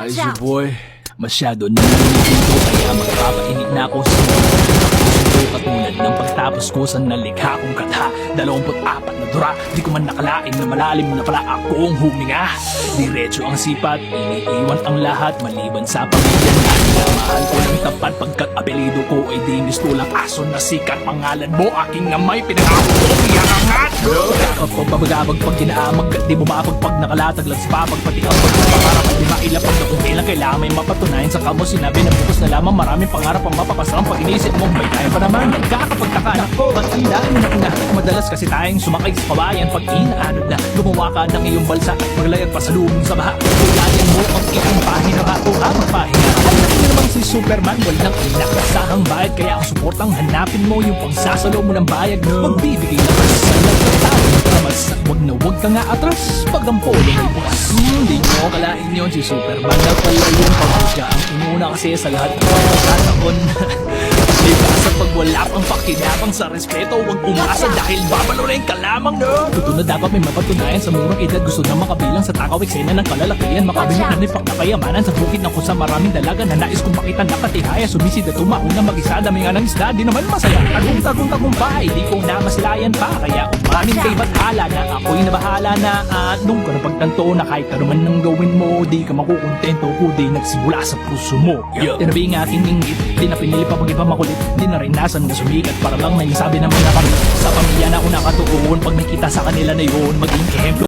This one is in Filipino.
It's your boy. Masyado na nalilito kaya magpapainit na ako sa puso katulad ng pagtapos ko sa nalikha kong katha 24 na dura, di ko man nakalain na malalim na pala akong huminga. Diretso ang sipat, iniiwan ang lahat maliban sa pamilya na nilamahan ko ng tapat. Pagkat apelido ko ay Dennis Tulang aso na sikat. Pangalan mo aking namay, pinangako ko iyangangat. Kapag pag kinaamag, di mo maapagpag nakalatag lang sa papag. Pati ang pagpaparap at di mailapag na kung kailan kailangan may mapatunayan sa kamo. Sinabi na bukas na lamang maraming pangarap ang mapapasarang pag inisip mong may kaya pa naman. Nagkakapagtaka na ko, ba't ang dami na ina? Madalas kasi tayong sumakay sa kawayan pag inaanod na gumawa ka ng iyong balsa at maglayag pa sa lumong sa baha. Kulayan mo ang iyong pahina bago ka magpahinga. Alam mo naman si Superman, walang inakasahang bayad. Kaya ang suportang hanapin mo yung pangsasalo mo ng bayad. Magbibigay na sa nagtatalo mas wag na wag ka nga atras pag ang polo may bukas. Hindi mo kalain yun si Superman na pala yung pagkasya ang inuna kasi sa lahat ng pagkakataon. Diba sa pag wala pang pakinabang sa respeto, huwag umasa dahil babalorin ka lamang no. Totoo na dapat may mapatunayan sa murang edad. Gusto na makabilang sa takaw eksena ng kalalakihan. Makabimok na nipak na kayamanan sa bukid ng kusa maraming dalaga na nais kong makita na katihaya. Sumisid at tumahon na mag-isa dami nga ng isda. Di naman masaya tagong-tagumpay, di ko na masilayan pa. Kaya umamin kay bathala na ako'y nabahala na. At nung ka napagtanto na kahit kanuman nang gawin mo, di ka makukontento kundi nagsimula sa puso mo. Tinabi nga aking inggit, di na pinili pa mag iba makulit. Di na rin nasan na sumikat para lang may sabi naman na kami. Sa pamilya na ako nakatuon, pag nakita sa kanila na yun, maging ehemplo.